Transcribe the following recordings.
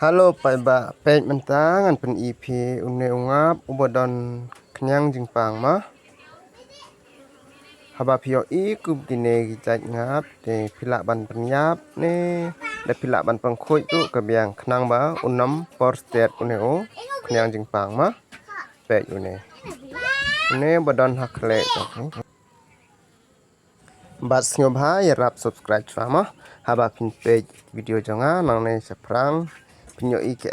Halo Pak Ba, pej mentangan pen EP une ungap ubodon kenyang jingpang mah. Haba pio I kub dine gijat ngap de pilak ban penyap ne de pilak ban pengkhuj tu kebiang kenang ba unam por state une o kenyang jingpang mah. Pej une. Une bodon hakle Bat ngobha ya rap subscribe chwa mah. Haba pin page video jonga nang ne seprang pinyo ke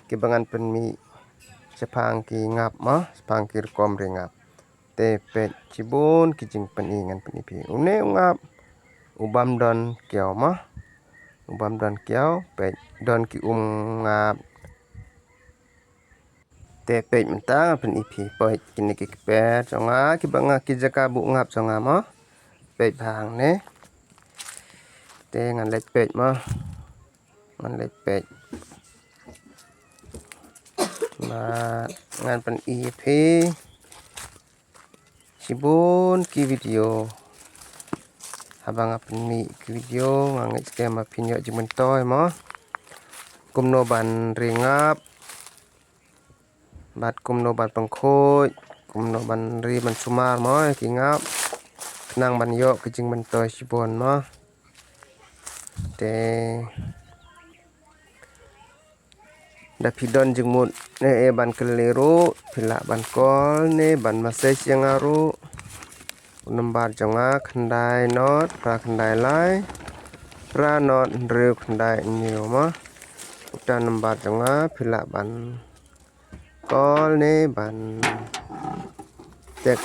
kebangan penmi sepang ki ngap mah sepang ki rekom ringap te pet cibun kijing peningan penipi une ngap ubam don kiau mah ubam don kiau pet don ki ngap te pet mentang penipi pet kini ki pet jonga ki banga ki jaka bu ngap jonga mah pet bang ne te ngan lek pet mah ngan lek pet ma ngan pen EP cibun ki video habang apen mi ki video ngangit skema pinyo jimentoy mo kumno ban ringap bat kumno ban pengkhuj kumno ban ri ban sumar mo ki ngap kenang ban yo kijing mentoy cibun mo te da pidon jengmut ne ban keliru pilak ban kol ne ban masej yang aru unembar jonga kendai not pra kendai lai pra not riu kendai niu mah udah nembar jonga pilak ban kol ne ban tek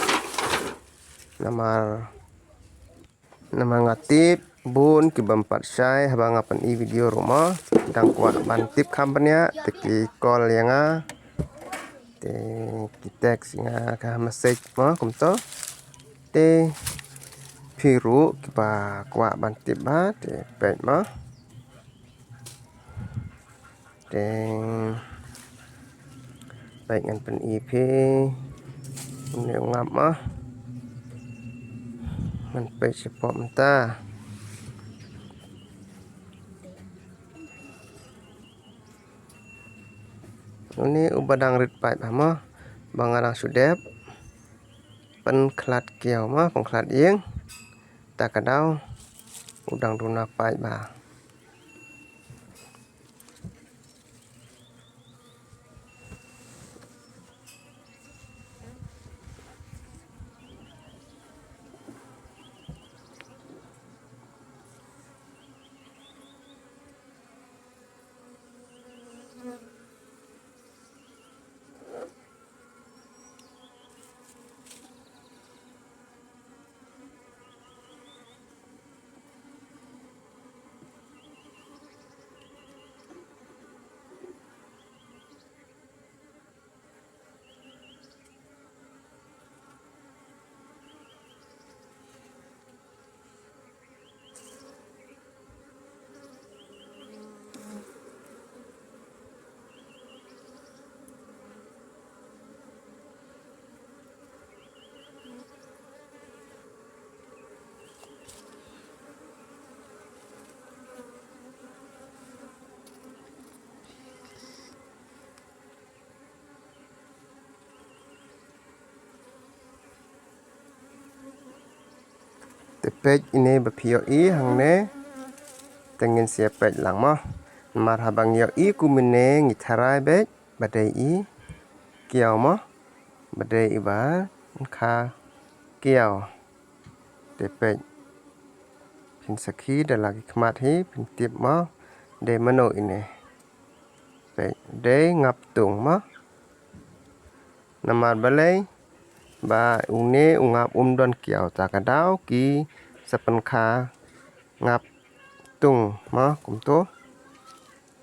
namar ngatip bun ki bempat syai habang apan I video rumah dang kuat ban tip kampanya teki kol yang te ki teks singa ka message mah kumto te piru ki ba kuat ban tip ba te pet mah te baik ngan pen EP ini ngap mah man page support mentah ini ubadang rit pipe mah bangarang sudep pen klat kiau mah pengklat yeng tak kadau udang duna pipe ba te page ini bapio I hang ne tengin sia page lang mah mar habang yo I kumine ngitharai bet badai I kiau mah badai I ba kha kiau te page pin sakhi da lagi khmat hi pin tip mah de mano ini page de ngap tung mah namar balai ba une ungap don kiau takadau ki sepen kha ngap tung mah kumto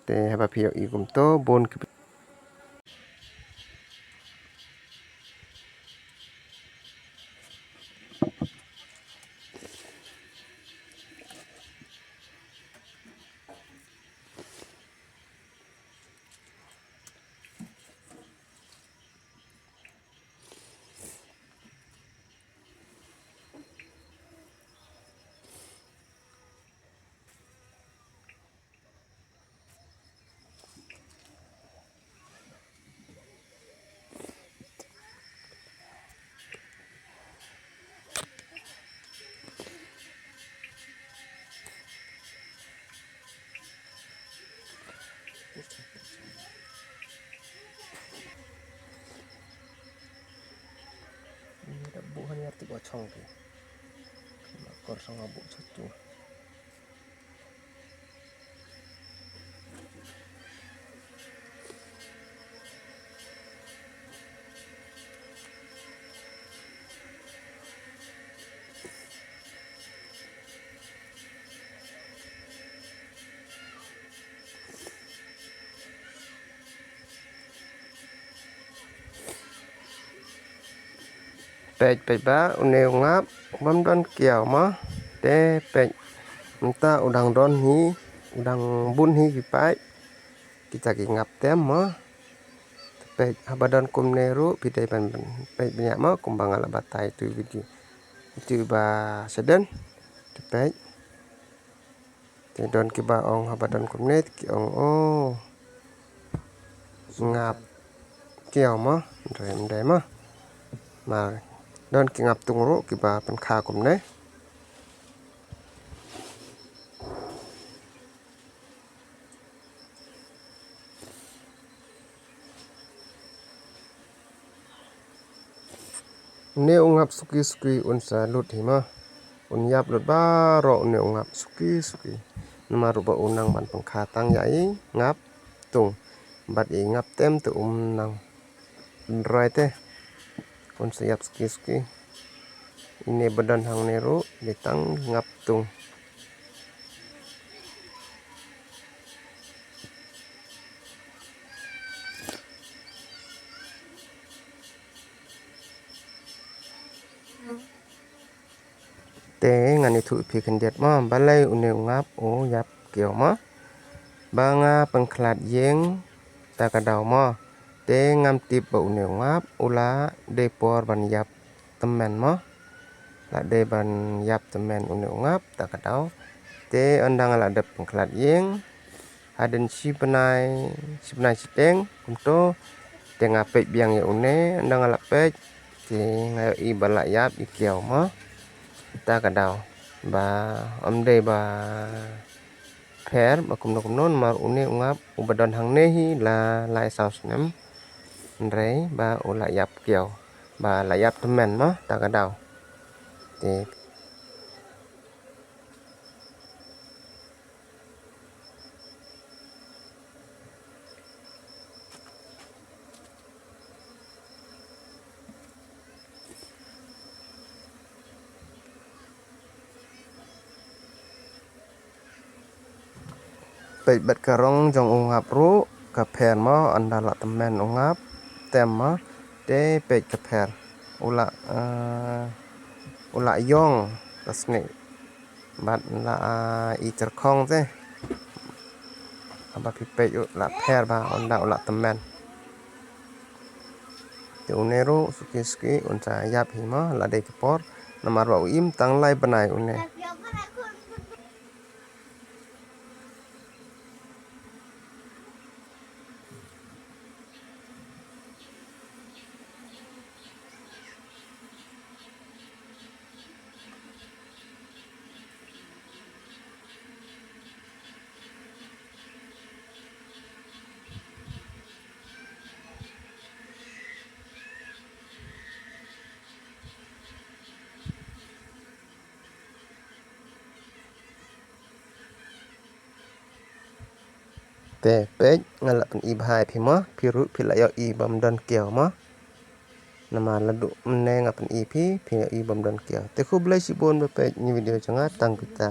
te haba pio I kumto bon ki 청기 막걸성 아부 저쪽 pej ba une ngap bam don kiao ma te pej nta udang don hi udang bun hi kipai kita ki ngap tem ma pej habadon kum neru pidai ban pej banyak ma kumbang ala batai tu video itu ba seden te pej te don ki ba ong habadon kum net ki ong ngap kiao ma ndai ma mà đơn ki ngap tung ro ki ba pen kha kum ne ne ungap suki unsa lut hi ma unyap lut ba ro ne ungap suki nama ruba unang ban pen kha tang yai ngap tung bat i ngap tem tu nang right te un siap suki ini badan hang neru ditang ngap tung te ngani thu phi kan det ma balai une ngap yap kiao ma banga pengklat yeng ta ka dau ma te ngam tip ba une ngap ula de por ban yap temen ma la de ban yap temen une ngap ta ka dau te andang ala de pengklat yeng aden si penai siteng untuk te ngapet biang ya une andang ala pet te ngayo i bala yap i kiao ma ta ka dau ba amde ba pher ba kum non mar une ngap ubadon hang nehi la lai saus nem ndrei ba ula yap kiao ba la yap temen ma ta ka dau te pej bat karong jong ungap ru ka pher ma andala temen ungap tem ma te pej ka pher ula yong kasne bat la i terkong te aba pi pej la pher ba onda ula temen te uneru suki unsa yap hi ma la de kepor namar wa im tang lai banai une te pej ngala pen i bhai phi ma phiru phila yo i bam don kiao ma nama ladu mne ngapen i phi i bam don kiao te khu blai si bon ba pej ni video changa tang kita